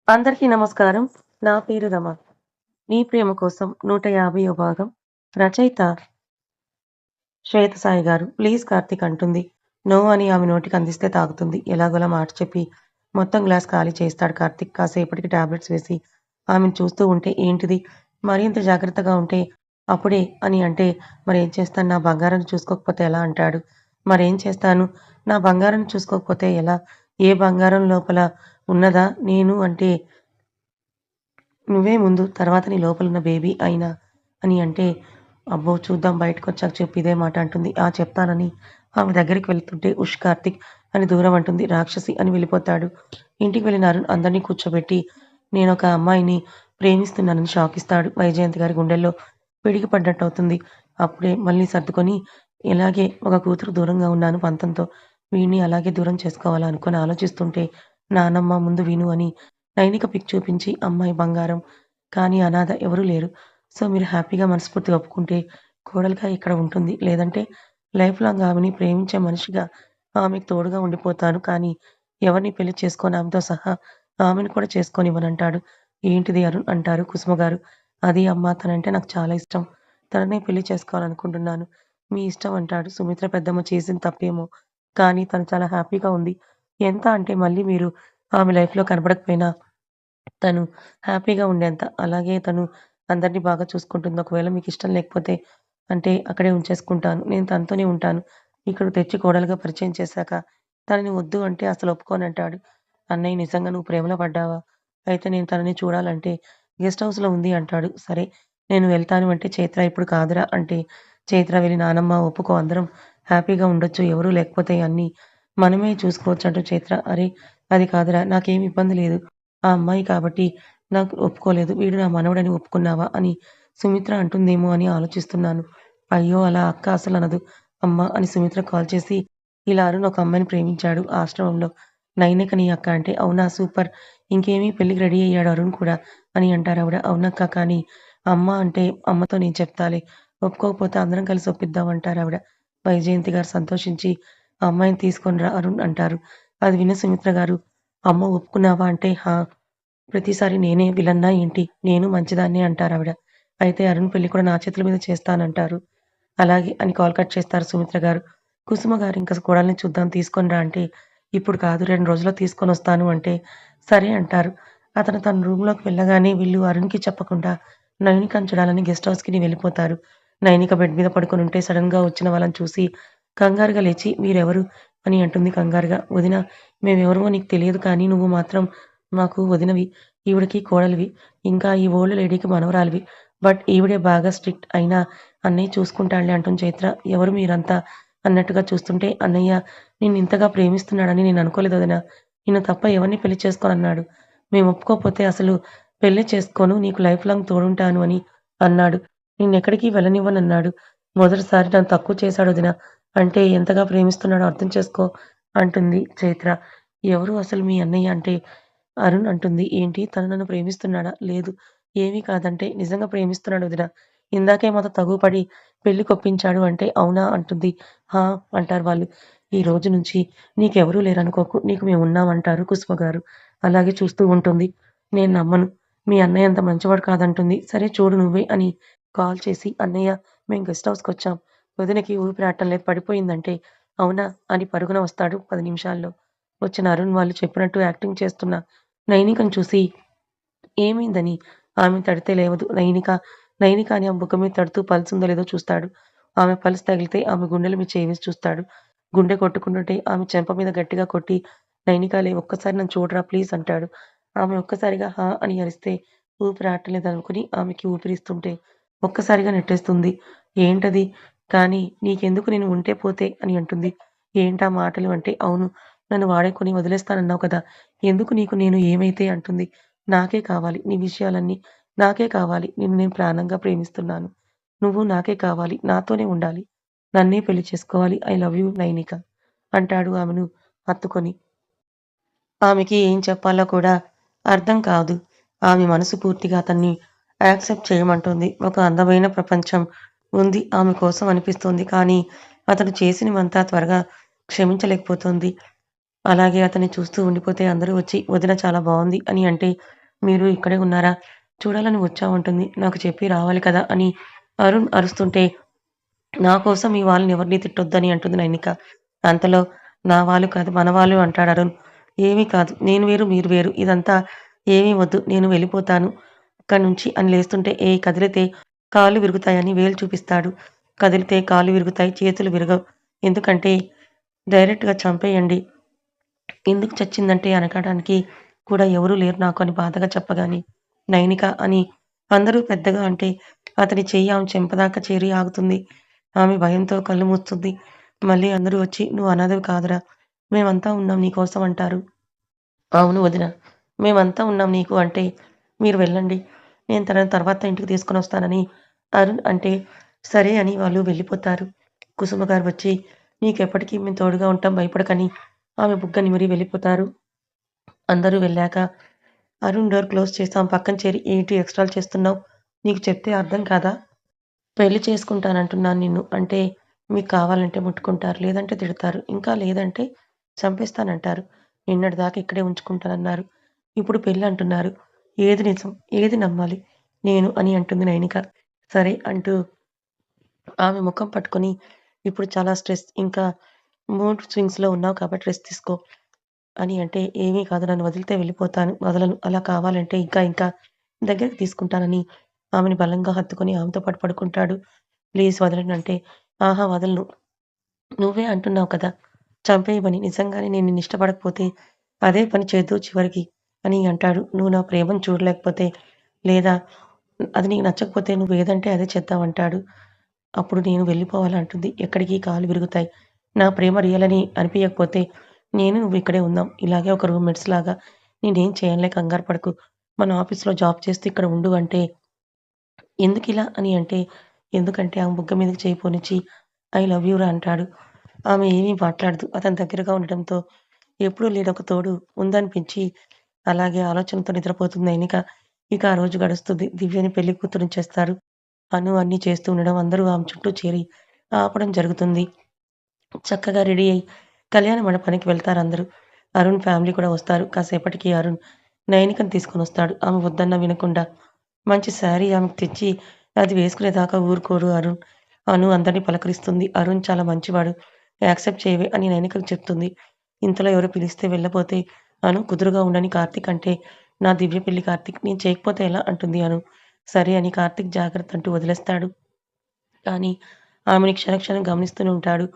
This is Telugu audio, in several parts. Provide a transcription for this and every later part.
అందరికీ నమస్కారం. నా పేరు రమ. 'నీ ప్రేమ కోసం' 150వ భాగం. రచయిత శ్వేత సాయి గారు. ప్లీజ్ కార్తీక్ అంటుంది. నో అని ఆమె నోటికి అందిస్తే తాగుతుంది. ఎలాగోలా మాట చెప్పి మొత్తం గ్లాస్ ఖాళీ చేయిస్తాడు కార్తీక్. కాసేపటికి టాబ్లెట్స్ వేసి ఆమెను చూస్తూ ఉంటే ఏంటిది మరింత జాగ్రత్తగా ఉంటే అప్పుడే అని అంటే మరేం చేస్తాను నా బంగారాన్ని చూసుకోకపోతే ఎలా అంటాడు. మరేం చేస్తాను నా బంగారాన్ని చూసుకోకపోతే ఎలా? ఏ బంగారం లోపల ఉన్నదా నేను అంటే నువ్వే ముందు తర్వాత నీ లోపలున్న బేబీ అయినా అని అంటే అబ్బో! చూద్దాం బయటకొచ్చాక చెప్పు ఇదే మాట అంటుంది. ఆ! చెప్తానని ఆమె దగ్గరికి వెళ్తుంటే ఉష్ కార్తీక్ అని దూరం అంటుంది. రాక్షసి అని వెళ్ళిపోతాడు. ఇంటికి వెళ్ళిన అరుణ్ అందరినీ కూర్చోబెట్టి నేనొక అమ్మాయిని ప్రేమిస్తున్నానని షాక్ ఇస్తాడు. వైజయంతి గారి గుండెల్లో పిడికి పడ్డట్టవుతుంది. అప్పుడే మళ్ళీ సర్దుకొని ఇలాగే ఒక కూతురు దూరంగా ఉన్నాను పంతంతో వీడిని అలాగే దూరం చేసుకోవాలా అనుకుని ఆలోచిస్తుంటే నానమ్మ ముందు విను అని నైనిక పిక్ చూపించి అమ్మాయి బంగారం. కానీ అనాథ ఎవరూ లేరు. సో మీరు హ్యాపీగా మనస్ఫూర్తిగా ఒప్పుకుంటే కోడలుగా ఇక్కడ ఉంటుంది. లేదంటే లైఫ్ లాంగ్ ఆమెని ప్రేమించే మనిషిగా ఆమెకు తోడుగా ఉండిపోతాను. కానీ ఎవరిని పెళ్లి చేసుకోను ఆమెతో సహా ఆమెను కూడా చేసుకోనివ్వనంటాడు. ఏంటిది అరుణ్ అంటారు కుసుమ గారు. అది అమ్మా తనంటే నాకు చాలా ఇష్టం. తననే పెళ్లి చేసుకోవాలనుకుంటున్నాను. మీ ఇష్టం అంటాడు. సుమిత్ర పెద్దమ్మ చేసింది తప్పేమో. కానీ తను చాలా హ్యాపీగా ఉంది. ఎంత అంటే మళ్ళీ మీరు ఆమె లైఫ్‌లో కనపడకపోయినా తను హ్యాపీగా ఉండేంత. అలాగే తను అందరిని బాగా చూసుకుంటుంది. ఒకవేళ మీకిష్టం లేకపోతే అంటే అక్కడే ఉంచేసుకుంటాను. నేను తనతోనే ఉంటాను. ఇక్కడికి తెచ్చి కోడలుగా పరిచయం చేశాక తనని వద్దు అంటే అసలు ఒప్పుకోనంటాడు. అన్నయ్య నిజంగా నువ్వు ప్రేమలో పడ్డావా? అయితే నేను తనని చూడాలంటే గెస్ట్ హౌస్‌లో ఉంది అంటాడు. సరే నేను వెళ్తాను అంటే చైత్ర ఇప్పుడు కాదురా అంటే చైత్ర వెళ్ళి నానమ్మ ఒప్పుకో అందరం హ్యాపీగా ఉండొచ్చు. ఎవరు లేకపోతే అన్నీ మనమే చూసుకోవచ్చు అంటూ చైత్ర అరే! అది కాదురా నాకేమి ఇబ్బంది లేదు. ఆ అమ్మాయి కాబట్టి నాకు ఒప్పుకోలేదు. వీడు నా మనవడని ఒప్పుకున్నావా? అని సుమిత్ర అంటుందేమో అని ఆలోచిస్తున్నాను. అయ్యో! అలా అక్క అసలనదు. అమ్మ అని సుమిత్ర కాల్ చేసి ఇలా అరుణ్ ఒక అమ్మాయిని ప్రేమించాడు ఆశ్రమంలో. నైనిక నీ అక్క అంటే అవునా సూపర్. ఇంకేమి పెళ్ళికి రెడీ అయ్యాడు అరుణ్ కూడా అని అంటారావిడ. అవునక్క కానీ అమ్మ అంటే అమ్మతో నేను చెప్తాలే. ఒప్పుకోకపోతే అందరం కలిసి ఒప్పిద్దాం అంటారావిడ. వైజయంతి గారు సంతోషించి ఆ అమ్మాయిని తీసుకొని రా అరుణ్ అంటారు. అది విన్న సుమిత్ర గారు అమ్మ ఒప్పుకున్నావా అంటే హా! ప్రతిసారి నేనే విలన్నా ఏంటి? నేను మంచిదాన్నే అంటారావిడ. అయితే అరుణ్ పెళ్లి కూడా నా చేతుల మీద చేస్తానంటారు. అలాగే అని కాల్ కట్ చేస్తారు సుమిత్ర గారు. కుసుమ గారు ఇంక కోడల్ని చూద్దాం తీసుకొని రా అంటే, ఇప్పుడు కాదు 2 రోజుల్లో తీసుకొనొస్తాను అంటే, సరే అంటారు. అతను తన రూమ్‌లోకి వెళ్ళగానే వీళ్ళు అరుణ్‌కి చెప్పకుండా నైనికను చూడాలని గెస్ట్ హౌస్‌కి వెళ్ళిపోతారు. నైనిక బెడ్ మీద పడుకొనుంటే సడెన్‌గా వచ్చిన వాళ్ళని చూసి కంగారుగా లేచి మీరెవరు? అని అంటుంది కంగారుగా. వదిన మేమెవరమో నీకు తెలియదు కానీ నువ్వు మాత్రం మాకు వదినవి. ఈవిడకి కోడలివి. ఇంకా ఈ ఓల్డ్ లేడీకి మనవరాలివి. బట్ ఈవిడే బాగా స్ట్రిక్ట్ అయినా అన్నయ్య చూసుకుంటాడులే అంటుంది చైత్ర. ఎవరు మీరంతా? అన్నట్టుగా చూస్తుంటే అన్నయ్య నిన్నింతగా ప్రేమిస్తున్నాడని నేననుకోలేదు వదినా. నిన్ను తప్ప ఎవరిని పెళ్లి చేసుకోనన్నాడు. మేము ఒప్పుకోకపోతే అసలు పెళ్లే చేసుకోను. నీకు లైఫ్ లాంగ్ తోడుంటాను అని అన్నాడు. నిన్నెక్కడికి వెళ్ళనివ్వనన్నాడు. మొదటిసారి నన్ను తక్కువ చేశాడు వదినా. అంటే ఎంతగా ప్రేమిస్తున్నాడో అర్థం చేసుకో అంటుంది చైత్ర. ఎవరు అసలు మీ అన్నయ్య అంటే అరుణ్ అంటుంది. ఏంటి తను నన్ను ప్రేమిస్తున్నాడా? లేదు. ఏమీ కాదంటే నిజంగా ప్రేమిస్తున్నాడు వదిన. ఇందాకే మాతో తగువుపడి పెళ్లికొప్పించాడు అంటే అవునా అంటుంది. హా! అంటారు వాళ్ళు. ఈ రోజు నుంచి నీకెవరూ లేరనుకోకు. నీకు మేమున్నాం అంటారు కుసుమ గారు. అలాగే చూస్తూ ఉంటుంది. నేను నమ్మను. మీ అన్నయ్య అంత మంచివాడు కాదంటుంది. సరే చూడు నువ్వే అని కాల్ చేసి అన్నయ్య మేము గెస్ట్ హౌస్‌కొచ్చాం. వదినకి ఊపిరాడటం లేదు పడిపోయిందంటే అవునా! అని పరుగున వస్తాడు 10 నిమిషాల్లో. వచ్చిన అరుణ్ వాళ్ళు చెప్పినట్టు యాక్టింగ్ చేస్తున్న నైనికను చూసి ఏమైందని ఆమెను తడితే లేవదు. నైనిక అని ఆమె బుగ్గ మీద తడుతూ పల్సుందో లేదో చూస్తాడు. ఆమె పల్స్ తగిలితే ఆమె గుండెల మీద చేయి వేసి చూస్తాడు. గుండె కొట్టుకుంటుంటే ఆమె చెంప మీద గట్టిగా కొట్టి నైనిక లే ఒక్కసారి నన్ను చూడరా ప్లీజ్ అంటాడు. ఆమె ఒక్కసారిగా హా! అని అరిస్తే ఊపిరాడట్లేదనుకుని ఆమెకి ఊపిరిస్తుంటే ఒక్కసారిగా నెట్టేస్తుంది. ఏంటది? కానీ నీకెందుకు నేను ఉంటే పోతే అని అంటుంది. ఏంటా మాటలు అంటే అవును. నన్ను వాడేకొని వదిలేస్తానన్నావు కదా! ఎందుకు నీకు నేను ఏమైతే అంటుంది. నాకే కావాలి. నీ విషయాలన్నీ నాకే కావాలి. నిన్ను నేను ప్రాణంగా ప్రేమిస్తున్నాను. నువ్వు నాకే కావాలి. నాతోనే ఉండాలి. నన్నే పెళ్లి చేసుకోవాలి. ఐ లవ్ యూ నైనిక అంటాడు ఆమెను హత్తుకొని. ఆమెకి ఏం చెప్పాలో కూడా అర్థం కాదు. ఆమె మనసు పూర్తిగా అతన్ని యాక్సెప్ట్ చేయమంటుంది. ఒక అందమైన ప్రపంచం ఉంది ఆమె కోసం అనిపిస్తుంది. కానీ అతడు చేసినవంతా త్వరగా క్షమించలేకపోతుంది. అలాగే అతన్ని చూస్తూ ఉండిపోతే అందరూ వచ్చి "వదిన చాలా బావుంది" అని అంటే, "మీరు ఇక్కడే ఉన్నారా? చూడాలని వచ్చామంటుంది. నాకు చెప్పి రావాలి కదా!" అని అరుణ్ అరుస్తుంటే, "నా కోసం మీ వాళ్ళని ఎవరిని తిట్టొద్దని" అంటుంది నైనిక. అంతలో "నా వాళ్ళు కాదు మన వాళ్ళు" అంటాడు అరుణ్. "ఏమీ కాదు. నేను వేరు, మీరు వేరు. ఇదంతా ఏమీ వద్దు. నేను వెళ్ళిపోతాను ఇక్కడి నుంచి" అని లేస్తుంటే, "ఏయ్! కదిలితే కాళ్ళు విరుగుతాయని" వేలు చూపిస్తాడు. కదిలితే కాళ్ళు విరుగుతాయి, చేతులు విరగవు. ఎందుకంటే డైరెక్ట్‌గా చంపేయండి. ఎందుకు చచ్చిందంటే అనకడానికి కూడా ఎవరూ లేరు నాకు అని బాధగా చెప్పగానే, నైనిక అని అందరూ పెద్దగా అంటే అతని చెయ్యి ఆమె చెంప దాకా చేరి ఆగుతుంది. ఆమె భయంతో కళ్ళు మూస్తుంది. మళ్ళీ అందరూ వచ్చి "నువ్వు అనాథవి కాదురా! మేమంతా ఉన్నాం నీకోసం" అంటారు. "అవును వదిన. మేమంతా ఉన్నాం నీకు" అంటే, "మీరు వెళ్ళండి. నేను తనని తర్వాత ఇంటికి తీసుకొనొస్తానని" అరుణ్ అంటే, సరే అని వాళ్ళు వెళ్ళిపోతారు. కుసుమ గారు వచ్చి, "నీకెప్పటికీ మేము తోడుగా ఉంటాం భయపడకని" ఆమె బుగ్గ నిమిరి వెళ్ళిపోతారు. అందరూ వెళ్ళాక అరుణ్ డోర్ క్లోజ్ చేసి ఆమె పక్కన చేరి, "ఏంటి ఎక్స్ట్రాలు చేస్తున్నావు? నీకు చెప్తే అర్థం కాదా? పెళ్లి చేసుకుంటానంటున్నాను నిన్ను. అంటే మీకు కావాలంటే ముట్టుకుంటారు. లేదంటే తిడతారు. ఇంకా లేదంటే చంపేస్తానంటారు. నిన్నటిదాకా ఇక్కడే ఉంచుకుంటానన్నారు. ఇప్పుడు పెళ్లంటున్నారు. ఏది నిజం? ఏది నమ్మాలి? నేను" అని అంటుంది నైనిక. సరే అంటూ ఆమె ముఖం పట్టుకొని, "ఇప్పుడు చాలా స్ట్రెస్. ఇంకా మూడ్ స్వింగ్స్‌లో ఉన్నావు కాబట్టి రెస్ట్ తీసుకో" అని అంటే, "ఏమీ కాదు. నన్ను వదిలితే వెళ్ళిపోతాను. వదలను. అలా కావాలంటే ఇంకా ఇంకా దగ్గరికి తీసుకుంటానని" ఆమెని బలంగా హత్తుకొని ఆమెతో పాటు పడుకుంటాడు. "ప్లీజ్ వదలండి" అంటే, "ఆహా! వదలను. నువ్వే అంటున్నావు కదా! చంపేయమని. నిజంగానే నేను నిన్నిష్టపడకపోతే అదే పని చేద్దువు చివరికి" అని అంటాడు. "నువ్వు నా ప్రేమను చూడలేకపోతే లేదా అది నీకు నచ్చకపోతే నువ్వేదంటే అదే చేద్దామంటాడు. అప్పుడు నేను వెళ్ళిపోవాలా అంటుంది. ఎక్కడికి? కాళ్ళు విరుగుతాయి. నా ప్రేమ రియల్ అని అనిపియకపోతే నేను నువ్వు ఇక్కడే ఉందాం. ఇలాగే ఒక రూమ్‌మేట్స్ లాగా. నేనేం చేయనులే కంగారు పడకు. మన ఆఫీస్‌లో జాబ్ చేస్తూ ఇక్కడ ఉండు అంటే ఎందుకిలా అని అంటే, ఎందుకంటే ఆమె బుగ్గ మీదకి చెయ్యి పోనిచ్చి ఐ లవ్ యూ రా అంటాడు. ఆమె ఏమీ మాట్లాడదు. అతను దగ్గరగా ఉండటంతో ఎప్పుడూ లేని ఒక తోడు ఉందనిపించి అలాగే ఆలోచనతో నిద్రపోతుంది నైనిక. ఇక ఆ రోజు గడుస్తుంది. దివ్యని పెళ్లి కూతురిని చేస్తారు. అను అన్నీ చేస్తూ ఉండడం అందరూ ఆమె చుట్టూ చేరి ఆపడం జరుగుతుంది. చక్కగా రెడీ అయ్యి కళ్యాణ మండపానికి వెళ్తారందరూ. అరుణ్ ఫ్యామిలీ కూడా వస్తారు. కాసేపటికి అరుణ్ నైనికని తీసుకొనొస్తాడు. ఆమె వద్దన్నా వినకుండా. మంచి శారీ ఆమెకు తెచ్చి అది వేసుకునేదాకా ఊరుకోడు అరుణ్. అను అందరిని పలకరిస్తుంది. అరుణ్ చాలా మంచివాడు. యాక్సెప్ట్ చేయవే అని నైనికకు చెప్తుంది. ఇంతలో ఎవరో పిలిస్తే వెళ్ళబోతే అను కుదురుగా ఉండని కార్తీక్ అంటే, నా దివ్య పెళ్లి కార్తీక్. నేను చేయకపోతే ఎలా అంటుంది అను. సరే అని కార్తీక్ జాగ్రత్త అంటూ వదిలేస్తాడు. కానీ ఆమెని క్షణక్షణం గమనిస్తూనే ఉంటాడు.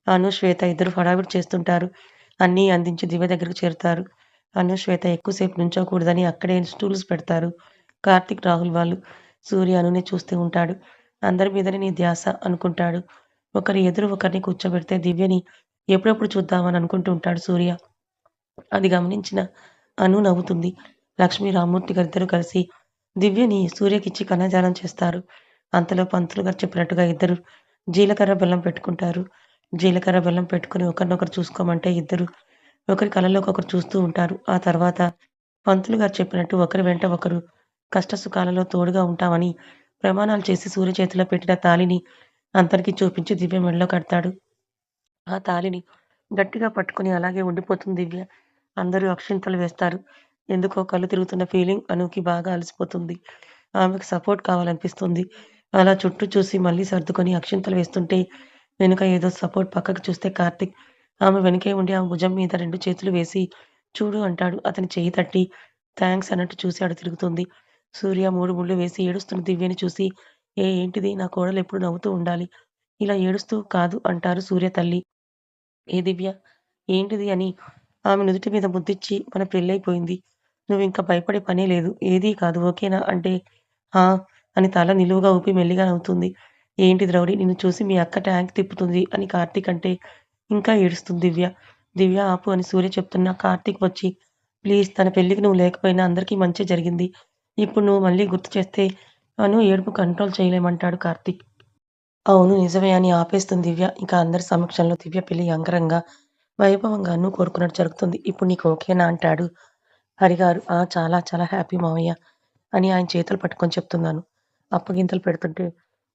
అను, శ్వేత ఇద్దరు హడావిడి చేస్తుంటారు. అన్నీ అందించి దివ్య దగ్గరకు చేరుతారు. అను, శ్వేత ఎక్కువ సేపు నుంచోకూడదని అక్కడే స్టూల్స్ పెడతారు. కార్తీక్, రాహుల్ వాళ్ళు. సూర్య అనుని చూస్తూ ఉంటాడు. అందరి మీదనే నీ ధ్యాస అనుకుంటాడు. ఒకరి ఎదురు ఒకరిని కూర్చోబెడితే దివ్యని ఎప్పుడెప్పుడు చూద్దామని అనుకుంటూ ఉంటాడు సూర్య. అది గమనించిన అను నవ్వుతుంది. లక్ష్మి, రామ్మూర్తి గారిద్దరూ కలిసి దివ్యని సూర్యకిచ్చి కన్యాదానం చేస్తారు. అంతలో పంతులు గారు చెప్పినట్టుగా ఇద్దరు జీలకర్ర, బెల్లం పెట్టుకుంటారు. జీలకర్ర, బెల్లం పెట్టుకొని ఒకరినొకరు చూసుకోమంటే ఇద్దరు ఒకరి కళ్ళలోకి ఒకరు చూస్తూ ఉంటారు. ఆ తర్వాత పంతులు గారు చెప్పినట్టు ఒకరి వెంట ఒకరు కష్టసుఖాలలో తోడుగా ఉంటామని ప్రమాణాలు చేసి సూర్య చేతిలో పెట్టిన తాళిని అందరికీ చూపించి దివ్య మెడలో కడతాడు. ఆ తాళిని గట్టిగా పట్టుకొని అలాగే ఉండిపోతుంది దివ్య. అందరూ అక్షింతలు వేస్తారు. ఎందుకో కళ్ళు తిరుగుతున్న ఫీలింగ్ అనూకి బాగా అలసిపోతుంది. ఆమెకు సపోర్ట్ కావాలనిపిస్తుంది. అలా చుట్టూ చూసి మళ్ళీ సర్దుకొని అక్షింతలు వేస్తుంటే వెనుక ఏదో సపోర్ట్ పక్కకు చూస్తే కార్తీక్ ఆమె వెనకే ఉండి ఆమె భుజం మీద 2 చేతులు వేసి చూడు అంటాడు. అతని చెయ్యి తట్టి థాంక్స్ అన్నట్టు చూసి అటు తిరుగుతుంది. సూర్య 3 ముళ్ళు వేసి ఏడుస్తున్న దివ్యని చూసి ఏంటిది నా కోడలు ఎప్పుడు నవ్వుతూ ఉండాలి. ఇలా ఏడుస్తూ కాదు అంటారు సూర్య తల్లి. ఏ దివ్య! ఏంటిది అని ఆమె నుదుటి మీద ముద్దిచ్చి మన పెళ్లయిపోయింది. నువ్వింక భయపడే పనే లేదు. ఏదీ కాదు ఓకేనా? అంటే ఆ! అని తల నిలువుగా ఊపి మెల్లిగా నవ్వుతుంది. ఏంటిది రౌడీ నిన్ను చూసి మీ అక్క ట్యాంక్ తిప్పుతుంది అని కార్తీక్ అంటే ఇంకా ఏడుస్తుంది దివ్య. దివ్య ఆపు అని సూర్య చెప్తున్నా కార్తీక్ వచ్చి ప్లీజ్ తన పెళ్ళికి నువ్వు లేకపోయినా అందరికీ మంచే జరిగింది. ఇప్పుడు నువ్వు మళ్ళీ గుర్తు చేస్తే అను ఏడుపు కంట్రోల్ చేయలేమంటాడు కార్తీక్. అవును. నిజమే అని ఆపేస్తుంది దివ్య. ఇక అందరి సమక్షంలో దివ్య పెళ్లి అంగరంగ వైభవంగా అను కోరుకున్నట్టు జరుగుతుంది. "ఇప్పుడు నీకు ఓకేనా?" అంటాడు హరిగారు. "ఆ! చాలా చాలా హ్యాపీ మావయ్య" అని ఆయన చేతులు పట్టుకొని చెప్తున్నాను. అప్పగింతలు పెడుతుంటే,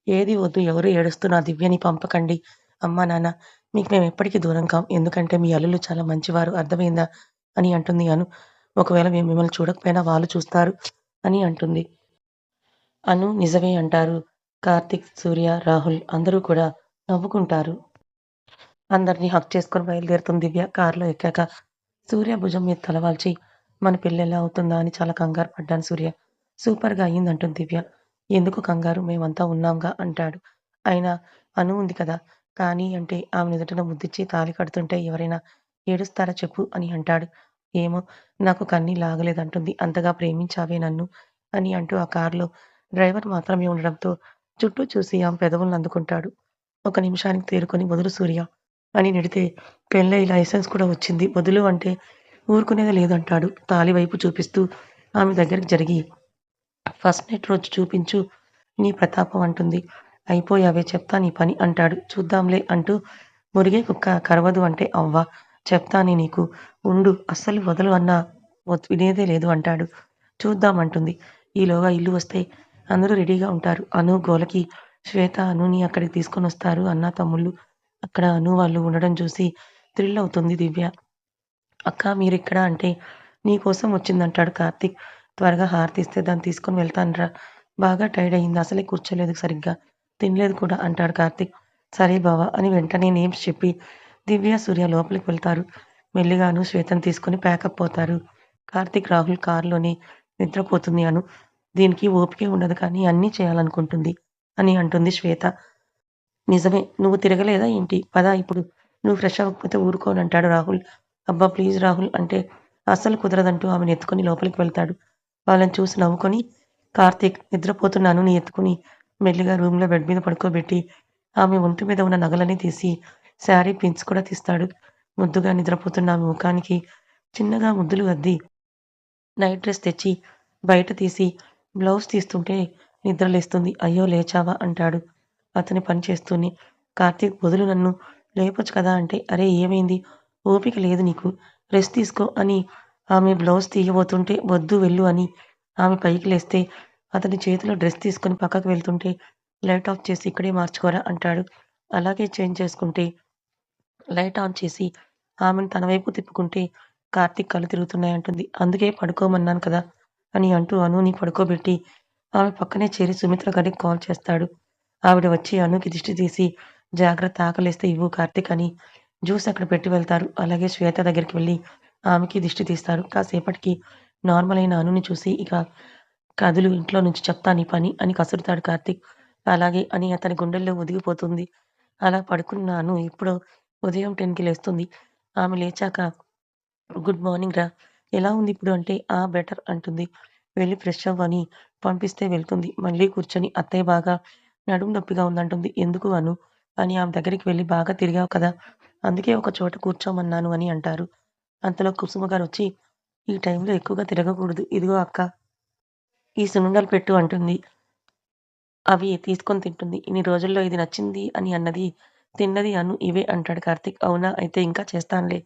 "ఏది వద్దు ఎవరు ఏడుస్తూ నా దివ్యని పంపకండి. అమ్మా, నాన్న మీకు మేమెప్పటికీ దూరం కాం. ఎందుకంటే మీ అల్లుళ్ళు చాలా మంచివారు అర్థమైందా? అని అంటుంది అను. ఒకవేళ మేము మిమ్మల్ని చూడకపోయినా వాళ్ళు చూస్తారు అని అంటుంది. అను నిజమే అంటారు. కార్తీక్, సూర్య, రాహుల్ అందరూ కూడా నవ్వుకుంటారు. అందరిని హగ్ చేసుకొని బయలుదేరుతుంది దివ్య కారులో ఎక్కాక. సూర్య భుజం మీద తలవాల్చి, మన పెళ్ళెలా అవుతుందా అని చాలా కంగారు పడ్డాను సూర్య. సూపర్‌గా అయిందంటుంది దివ్య. ఎందుకు కంగారు మేమంతా ఉన్నాంగా అంటాడు. అయినా అను ఉంది కదా! కానీ అంటే ఆమె నుదుటన ముద్దిచ్చి తాళి కడుతుంటే ఎవరైనా ఏడుస్తారా చెప్పు అని అంటాడు. ఏమో నాకు కన్నీళ్లాగలేదంటుంది. అంతగా ప్రేమించావే నన్ను అని అంటూ ఆ కారులో డ్రైవర్ మాత్రమే ఉండడంతో చుట్టూ చూసి ఆమె పెదవులను అందుకుంటాడు. ఒక నిమిషానికి తేరుకొని వదులు సూర్య అని నెడితే పెళ్ళై లైసెన్స్ కూడా వచ్చింది. వదులు అంటే ఊరుకునేది లేదంటాడు. తాళి వైపు చూపిస్తూ ఆమె దగ్గరికి జరిగి ఫస్ట్ నైట్ రోజు చూపించు నీ ప్రతాపం అంటుంది. అయిపోయావే చెప్తా నీ పని అంటాడు. చూద్దాంలే అంటూ మురిగే కుక్క కరవదు అంటే అవ్వ చెప్తానే నీకు ఉండు అస్సలు వదలు అన్నా వినేదే లేదు అంటాడు. చూద్దాం అంటుంది. ఈలోగా ఇల్లు వస్తే అందరూ రెడీగా ఉంటారు. అను గోలకి శ్వేత అనుని అక్కడికి తీసుకొనొస్తారు అన్న తమ్ముళ్ళు. అక్కడ అను వాళ్ళు ఉండడం చూసి థ్రిల్ అవుతుంది దివ్య. అక్కా మీరిక్కడ అంటే నీకోసం వచ్చిందంటాడు కార్తీక్. త్వరగా హారతిస్తే దాన్ని తీసుకొని వెళ్తానురా. బాగా టైర్డ్ అయింది. అసలే కూర్చోలేదు సరిగ్గా. తినలేదు కూడా అంటాడు కార్తీక్. సరే బావ అని వెంటనే నేమ్స్ చెప్పి దివ్య, సూర్య లోపలికి వెళ్తారు. మెల్లిగా అను శ్వేతని తీసుకొని ప్యాకప్ అవుతారు. కార్తీక్, రాహుల్ కారులోనే నిద్రపోతుంది అను. దీనికి ఓపికే ఉండదు కానీ అన్నీ చేయాలనుకుంటుంది అని అంటుంది శ్వేత. నిజమే. నువ్వు తిరగలేదా ఏంటి? పద ఇప్పుడు. నువ్వు ఫ్రెష్ అవ్వకపోతే ఊరుకోనంటాడు రాహుల్. అబ్బా! ప్లీజ్ రాహుల్ అంటే అస్సలు కుదరదంటూ ఆమెను ఎత్తుకొని లోపలికి వెళ్తాడు. వాళ్ళని చూసి నవ్వుకొని కార్తీక్ నిద్రపోతున్న అనుని ఎత్తుకొని మెల్లిగా రూమ్‌లో బెడ్ మీద పడుకోబెట్టి ఆమె ఒంటి మీద ఉన్న నగలన్నీ తీసి శారీ పిన్స్ కూడా తీస్తాడు. ముద్దుగా నిద్రపోతున్న ఆమె ముఖానికి చిన్నగా ముద్దులు అద్ది నైట్ డ్రెస్ తెచ్చి బయట తీసి బ్లౌజ్ తీస్తుంటే నిద్రలేస్తుంది. అయ్యో! లేచావా? అంటాడు. అతని పని చేస్తూనే. కార్తీక్ వదులు నన్ను. లేపొచ్చు కదా! అంటే అరే! ఏమైంది? ఓపిక లేదు నీకు. రెస్ట్ తీసుకో అని ఆమె బ్లౌజ్ తీయబోతుంటే వద్దు వెళ్ళు అని ఆమె పైకి లేస్తే అతని చేతిలో డ్రెస్ తీసుకొని పక్కకు వెళ్తుంటే లైట్ ఆఫ్ చేసి ఇక్కడే మార్చుకోరా అంటాడు. అలాగే చేంజ్ చేసుకుంటే లైట్ ఆన్ చేసి ఆమెను తన వైపు తిప్పుకుంటే కార్తీక్ కళ్ళు తిరుగుతున్నాయంటుంది. అందుకే పడుకోమన్నాను కదా! అని అంటూ అనుని పడుకోబెట్టి ఆమె పక్కనే చేరి సుమిత్ర గారికి కాల్ చేస్తాడు. ఆవిడ వచ్చి అనుకి దిష్టి తీసి జాగ్రత్త ఆకలేస్తే ఇవ్వు కార్తీక్ అని జ్యూస్ అక్కడ పెట్టి వెళ్తారు. అలాగే శ్వేత దగ్గరికి వెళ్లి ఆమెకి దిష్టి తీస్తారు. కాసేపటికి నార్మల్ అయిన అనుని చూసి ఇక కదులు ఇంట్లో నుంచి చెప్తా నీ పని అని కసురుతాడు కార్తీక్. అలాగే అని అతని గుండెల్లో ఒదిగిపోతుంది. అలా పడుకున్న అను ఎప్పుడో ఉదయం 10కి లేస్తుంది. ఆమె లేచాక గుడ్ మార్నింగ్ రా! ఎలా ఉంది ఇప్పుడు అంటే, ఆ! బెటర్ అంటుంది. వెళ్లి ఫ్రెష్ అవ్వు అని పంపిస్తే వెళ్తుంది. మళ్ళీ కూర్చొని అత్తయ్య బాగా నడుము నొప్పిగా ఉందంటుంది. ఎందుకు అను? అని ఆమె దగ్గరికి వెళ్లి బాగా తిరిగావు కదా! అందుకే ఒక చోట కూర్చోమన్నాను అని అంటారు. అంతలో కుసుమ గారొచ్చి ఈ టైంలో ఎక్కువగా తిరగకూడదు. ఇదిగో అక్క ఈ సున్నుండలు పెట్టు అంటుంది. అవి తీసుకొని తింటుంది. ఇన్ని రోజుల్లో ఇది నచ్చింది అని అన్నది, తిన్నది అను ఇవే అంటాడు కార్తీక్. అవునా! అయితే ఇంకా చేస్తానులే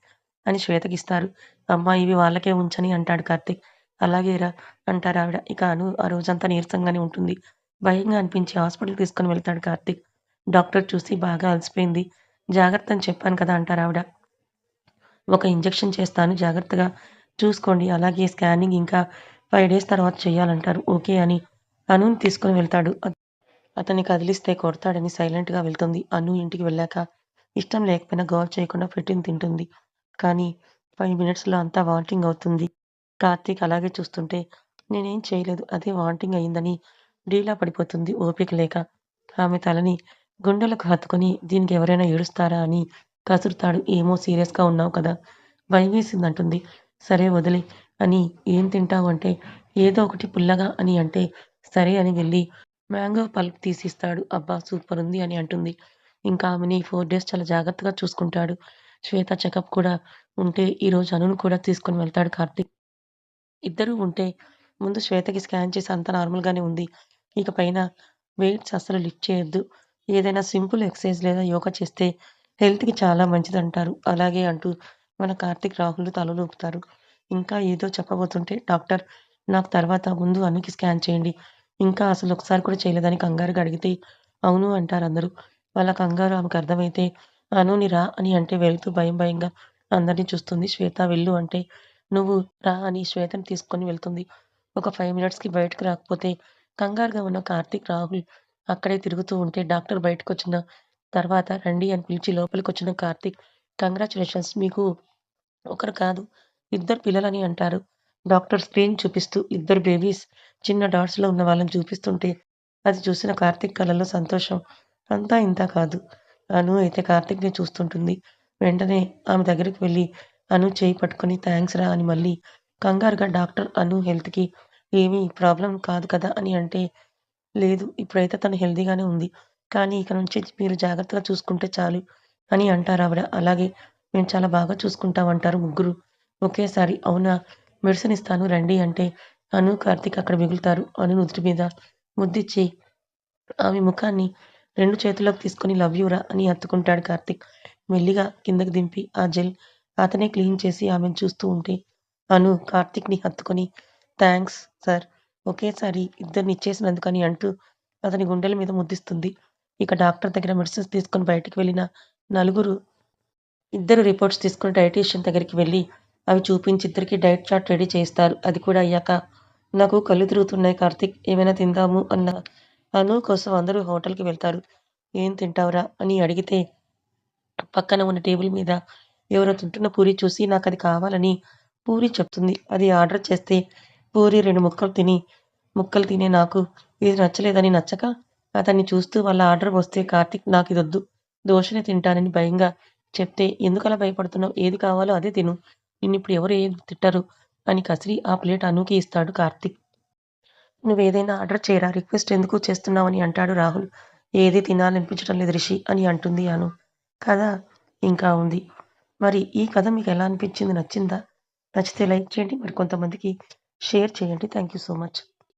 అని శ్వేతకిస్తారు. అమ్మా! ఇవి వాళ్ళకే ఉంచని అంటాడు కార్తీక్. అలాగేరా అంటారావిడ. ఇక అను ఆ రోజంతా నీరసంగానే ఉంటుంది. భయంగా అనిపించి హాస్పిటల్‌కి తీసుకొని వెళ్తాడు కార్తీక్. డాక్టర్ చూసి బాగా అలసిపోయింది. జాగ్రత్త అని చెప్పాను కదా! అంటారావిడ. ఒక ఇంజెక్షన్ చేస్తాను జాగ్రత్తగా చూసుకోండి. అలాగే స్కానింగ్ ఇంకా 5 డేస్ తర్వాత చేయాలంటారు. ఓకే అని అనుని తీసుకొని వెళ్తాడు. అతన్ని కదిలిస్తే కొడతాడని సైలెంట్‌గా వెళ్తుంది. అను ఇంటికి వెళ్ళాక ఇష్టం లేకపోయినా గోల చేయకుండా పెట్టింది తింటుంది. కానీ 5 మినిట్స్‌లో అంతా వామిటింగ్ అవుతుంది. కార్తీక్ అలాగే చూస్తుంటే నేనేం చేయలేదు. అదే వామిటింగ్ అయిందని డీలా పడిపోతుంది ఓపిక లేక. ఆమె తలని గుండెలకు హత్తుకొని దీనికి ఎవరైనా ఏడుస్తారా అని కసురుతాడు. ఏమో సీరియస్‌గా ఉన్నావు కదా! భయమేసిందంటుంది. సరే వదిలేయ్ అని ఏం తింటావు అంటే ఏదో ఒకటి పుల్లగా అని అంటే సరే అని వెళ్ళి మ్యాంగో పల్ప్ తీసిస్తాడు. అబ్బా! సూపరుంది అని అంటుంది. ఇంకా ఆమెని 4 డేస్ చాలా జాగ్రత్తగా చూసుకుంటాడు. శ్వేత చెకప్ కూడా ఉంటే ఈరోజు అనును కూడా తీసుకొని వెళ్తాడు కార్తీక్. ఇద్దరూ ఉంటే ముందు శ్వేతకి స్కాన్ చేసి అంతా నార్మల్‌గానే ఉంది. ఇక పైన వెయిట్స్ అస్సలు లిఫ్ట్ చేయొద్దు. ఏదైనా సింపుల్ ఎక్సర్‌సైజ్ లేదా యోగా చేస్తే హెల్త్‌కి చాలా మంచిదంటారు. అలాగే అంటూ మన కార్తీక్, రాహుల్ తలలు ఊపుతారు. ఇంకా ఏదో చెప్పబోతుంటే డాక్టర్ నాకు తర్వాత ముందు అనుకి స్కాన్ చేయండి. ఇంకా అసలు ఒకసారి కూడా చేయలేదని కంగారుగా అడిగితే అవును అంటారందరూ. వాళ్ళ కంగారు ఆమెకు అర్థమైతే అనుని రా అని అంటే వెళ్తూ భయం భయంగా అందరిని చూస్తుంది. శ్వేత వెళ్ళు అంటే నువ్వు రా అని శ్వేతని తీసుకొని వెళ్తుంది. ఒక 5 మినిట్స్‌కి బయటకి రాకపోతే కంగారుగా ఉన్న కార్తీక్, రాహుల్ అక్కడే తిరుగుతూ ఉంటే డాక్టర్ బయటకొచ్చిన తర్వాత రండి అని పిలిచి లోపలికొచ్చిన కార్తీక్, కంగ్రాచ్యులేషన్స్ మీకు ఒకరు కాదు ఇద్దరు పిల్లలని అంటారు. డాక్టర్ స్క్రీన్ చూపిస్తూ ఇద్దరు బేబీస్ చిన్న డాట్స్‌లో ఉన్న వాళ్ళని చూపిస్తుంటే అది చూసిన కార్తీక్ కళ్ళలో సంతోషం అంతా ఇంతా కాదు. అను అయితే కార్తీక్‌ని చూస్తుంటుంది. వెంటనే ఆమె దగ్గరికి వెళ్లి అను చెయ్యి పట్టుకొని థాంక్స్ రా అని మళ్ళీ కంగారుగా డాక్టర్ అను హెల్త్‌కి ఏమీ ప్రాబ్లమ్ కాదు కదా అని అంటే, లేదు ఇప్పుడైతే తను హెల్తీగానే ఉంది. కానీ ఇక నుంచి మీరు జాగ్రత్తగా చూసుకుంటే చాలు అని అంటారావిడ. అలాగే మేము చాలా బాగా చూసుకుంటాం అంటారు ముగ్గురు ఒకేసారి. అవునా! మెడిసిన్ ఇస్తాను రండి అంటే అను, కార్తీక్ అక్కడ మిగులుతారు. అను నుదుటి మీద ముద్దిచ్చి ఆమె ముఖాన్ని 2 చేతుల్లోకి తీసుకొని లవ్ యూ రా అని హత్తుకుంటాడు కార్తీక్. మెల్లిగా కిందకి దింపి ఆ జెల్ అతనే క్లీన్ చేసి ఆమెను చూస్తూ ఉంటే అను కార్తీక్‌ని హత్తుకొని థాంక్స్ సార్ ఒకేసారి ఇద్దరిని ఇచ్చేసినందుకని అంటూ అతని గుండెల మీద ముద్దిస్తుంది. ఇక డాక్టర్ దగ్గర మెడిసిన్స్ తీసుకొని బయటికి వెళ్ళిన నలుగురు ఇద్దరు రిపోర్ట్స్ తీసుకొని డైటీషియన్ దగ్గరికి వెళ్లి అవి చూపించి ఇద్దరికీ డైట్ చార్ట్ రెడీ చేయిస్తారు. అది కూడా అయ్యాక నాకు కళ్ళు తిరుగుతున్నాయి కార్తీక్ ఏమైనా తిందాము అన్న అను కోసం అందరూ హోటల్‌కి వెళ్తారు. ఏం తింటావురా అని అడిగితే పక్కన ఉన్న టేబుల్ మీద ఎవరో తింటున్న పూరి చూసి నాకది కావాలని పూరి చెప్తుంది. అది ఆర్డర్ చేస్తే పూరి 2 ముక్కలు తినే నాకు ఇది నచ్చలేదని నచ్చక అతన్ని చూస్తూ వాళ్ళ ఆర్డర్ వస్తే కార్తీక్ నాకిదొద్దు దోశనే తింటానని భయంగా చెప్తే ఎందుకలా భయపడుతున్నావు? ఏది కావాలో అదే తిను. నిన్నిప్పుడు ఎవరు ఏం తిట్టరు అని కసిరి ఆ ప్లేట్ అనూకి ఇస్తాడు కార్తీక్. నువ్వేదైనా ఆర్డర్ చేయరా రిక్వెస్ట్ ఎందుకు చేస్తున్నావని అంటాడు రాహుల్. ఏది తినాలనిపించడం లేదు రిషి అని అంటుంది అను. కథ ఇంకా ఉంది. మరి ఈ కథ మీకెలా అనిపించింది? నచ్చిందా? నచ్చితే లైక్ చేయండి. మరి కొంతమందికి షేర్ చేయండి. Thank you so much.